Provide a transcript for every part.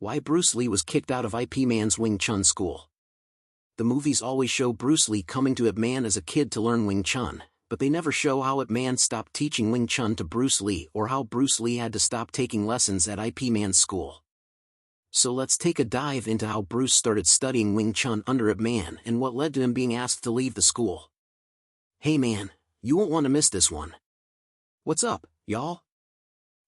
Why Bruce Lee was kicked out of Ip Man's Wing Chun school. The movies always show Bruce Lee coming to Ip Man as a kid to learn Wing Chun, but they never show how Ip Man stopped teaching Wing Chun to Bruce Lee or how Bruce Lee had to stop taking lessons at Ip Man's school. So let's take a dive into how Bruce started studying Wing Chun under Ip Man and what led to him being asked to leave the school. Hey man, you won't want to miss this one. What's up, y'all?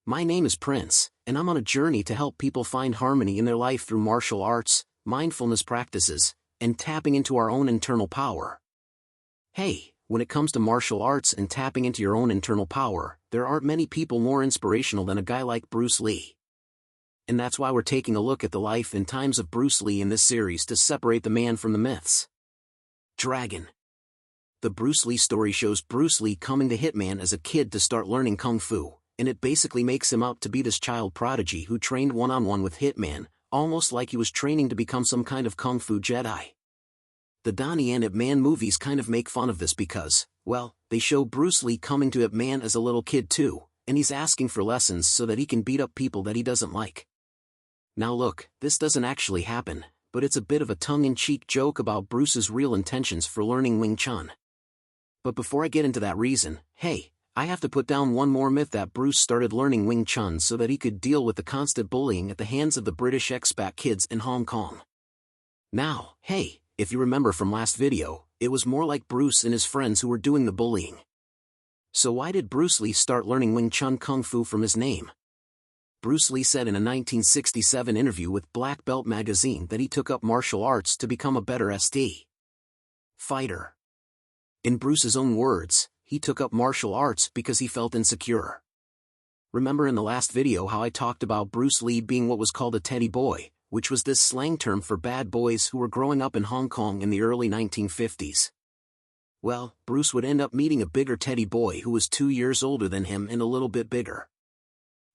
My name is Prince, and I'm on a journey to help people find harmony in their life through martial arts, mindfulness practices, and tapping into our own internal power. Hey, when it comes to martial arts and tapping into your own internal power, there aren't many people more inspirational than a guy like Bruce Lee. And that's why we're taking a look at the life and times of Bruce Lee in this series to separate the man from the myths. Dragon. The Bruce Lee story shows Bruce Lee coming to Hitman as a kid to start learning Kung Fu, and it basically makes him out to be this child prodigy who trained one-on-one with Hitman, almost like he was training to become some kind of Kung Fu Jedi. The Donnie and Ip Man movies kind of make fun of this because, well, they show Bruce Lee coming to Ip Man as a little kid too, and he's asking for lessons so that he can beat up people that he doesn't like. Now look, this doesn't actually happen, but it's a bit of a tongue-in-cheek joke about Bruce's real intentions for learning Wing Chun. But before I get into that reason, hey, I have to put down one more myth that Bruce started learning Wing Chun so that he could deal with the constant bullying at the hands of the British expat kids in Hong Kong. Now, hey, if you remember from last video, it was more like Bruce and his friends who were doing the bullying. So why did Bruce Lee start learning Wing Chun Kung Fu from his name? Bruce Lee said in a 1967 interview with Black Belt magazine that he took up martial arts to become a better SD fighter. In Bruce's own words, he took up martial arts because he felt insecure. Remember in the last video how I talked about Bruce Lee being what was called a teddy boy, which was this slang term for bad boys who were growing up in Hong Kong in the early 1950s. Well, Bruce would end up meeting a bigger teddy boy who was 2 years older than him and a little bit bigger.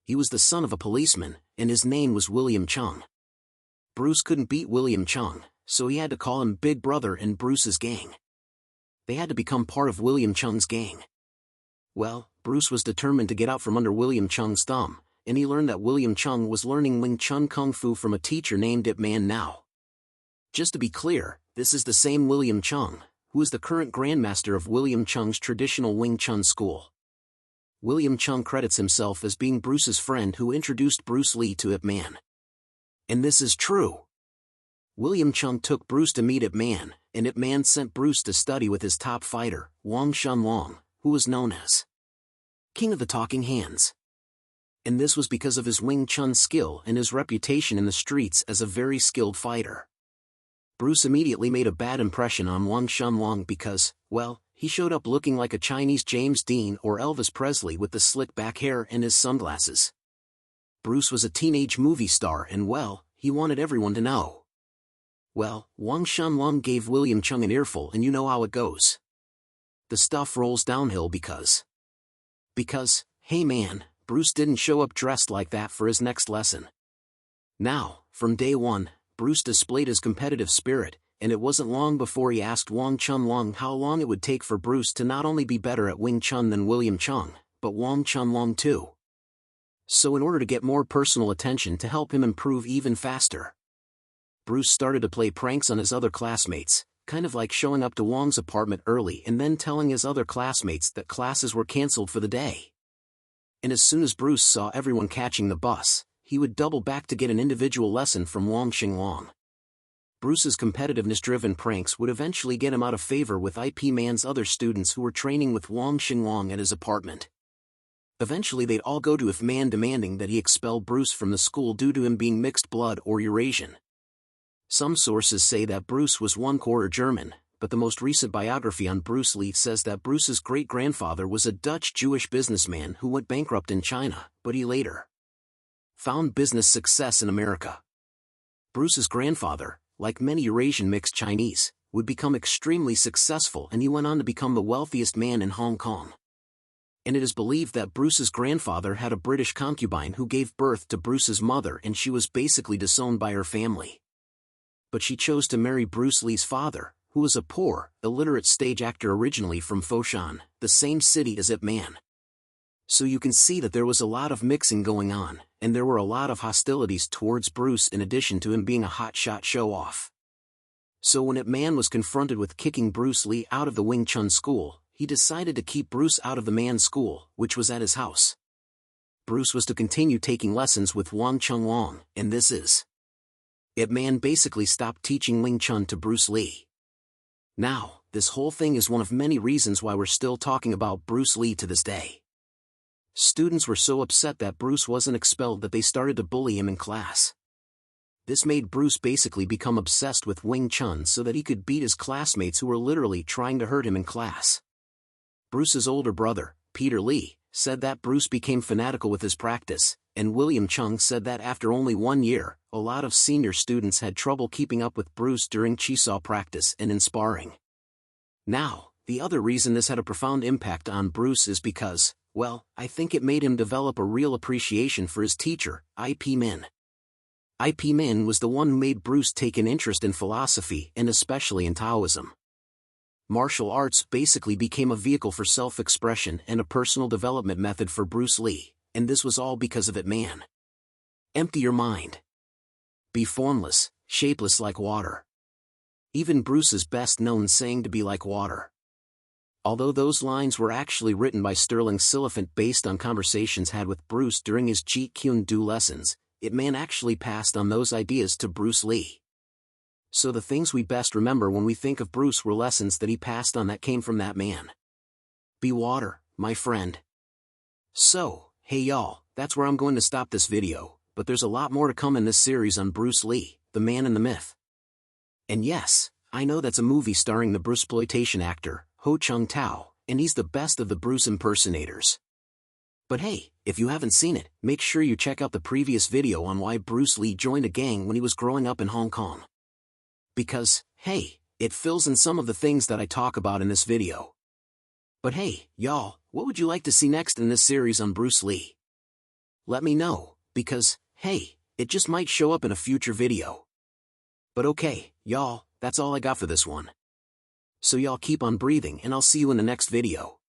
He was the son of a policeman, and his name was William Chung. Bruce couldn't beat William Chung, so he had to call him Big Brother in Bruce's gang. They had to become part of William Chung's gang. Well, Bruce was determined to get out from under William Chung's thumb, and he learned that William Chung was learning Wing Chun Kung Fu from a teacher named Ip Man now. Just to be clear, this is the same William Chung, who is the current grandmaster of William Chung's traditional Wing Chun school. William Chung credits himself as being Bruce's friend who introduced Bruce Lee to Ip Man. And this is true. William Chung took Bruce to meet Ip Man, and Ip Man sent Bruce to study with his top fighter, Wang Shunlong, who was known as King of the Talking Hands. And this was because of his Wing Chun skill and his reputation in the streets as a very skilled fighter. Bruce immediately made a bad impression on Wang Shunlong because, well, he showed up looking like a Chinese James Dean or Elvis Presley with the slick back hair and his sunglasses. Bruce was a teenage movie star and, well, he wanted everyone to know. Well, Wang Shunlong gave William Chung an earful and you know how it goes. The stuff rolls downhill because, hey man, Bruce didn't show up dressed like that for his next lesson. Now, from day one, Bruce displayed his competitive spirit, and it wasn't long before he asked Wang Shunlong how long it would take for Bruce to not only be better at Wing Chun than William Chung, but Wang Shunlong too. So in order to get more personal attention to help him improve even faster, Bruce started to play pranks on his other classmates, kind of like showing up to Wang's apartment early and then telling his other classmates that classes were cancelled for the day. And as soon as Bruce saw everyone catching the bus, he would double back to get an individual lesson from Wang Xinglong. Bruce's competitiveness-driven pranks would eventually get him out of favor with Ip Man's other students who were training with Wang Xinglong at his apartment. Eventually they'd all go to Ip Man demanding that he expel Bruce from the school due to him being mixed blood or Eurasian. Some sources say that Bruce was 1/4 German, but the most recent biography on Bruce Lee says that Bruce's great-grandfather was a Dutch Jewish businessman who went bankrupt in China, but he later found business success in America. Bruce's grandfather, like many Eurasian mixed Chinese, would become extremely successful and he went on to become the wealthiest man in Hong Kong. And it is believed that Bruce's grandfather had a British concubine who gave birth to Bruce's mother and she was basically disowned by her family. But she chose to marry Bruce Lee's father, who was a poor, illiterate stage actor originally from Foshan, the same city as Ip Man. So you can see that there was a lot of mixing going on, and there were a lot of hostilities towards Bruce in addition to him being a hotshot show-off. So when Ip Man was confronted with kicking Bruce Lee out of the Wing Chun school, he decided to keep Bruce out of the man's school, which was at his house. Bruce was to continue taking lessons with Wang Chung Wang, and this is. Ip Man basically stopped teaching Wing Chun to Bruce Lee. Now, this whole thing is one of many reasons why we're still talking about Bruce Lee to this day. Students were so upset that Bruce wasn't expelled that they started to bully him in class. This made Bruce basically become obsessed with Wing Chun so that he could beat his classmates who were literally trying to hurt him in class. Bruce's older brother, Peter Lee, said that Bruce became fanatical with his practice, and William Chung said that after only 1 year, a lot of senior students had trouble keeping up with Bruce during Chisaw practice and in sparring. Now, the other reason this had a profound impact on Bruce is because, well, I think it made him develop a real appreciation for his teacher, Ip Min. Ip Min was the one who made Bruce take an interest in philosophy and especially in Taoism. Martial arts basically became a vehicle for self-expression and a personal development method for Bruce Lee, and this was all because of Ip Man. Empty your mind. Be formless, shapeless like water. Even Bruce's best-known saying to be like water. Although those lines were actually written by Sterling Siliphant based on conversations had with Bruce during his Jeet Kune Do lessons, Ip Man actually passed on those ideas to Bruce Lee. So the things we best remember when we think of Bruce were lessons that he passed on that came from that man. Be water, my friend. So, hey y'all, that's where I'm going to stop this video, but there's a lot more to come in this series on Bruce Lee, the man and the myth. And yes, I know that's a movie starring the Bruceploitation actor, Ho Chung Tao, and he's the best of the Bruce impersonators. But hey, if you haven't seen it, make sure you check out the previous video on why Bruce Lee joined a gang when he was growing up in Hong Kong. Because, hey, it fills in some of the things that I talk about in this video. But hey, y'all, what would you like to see next in this series on Bruce Lee? Let me know, because, hey, it just might show up in a future video. But okay, y'all, that's all I got for this one. So y'all keep on breathing and I'll see you in the next video.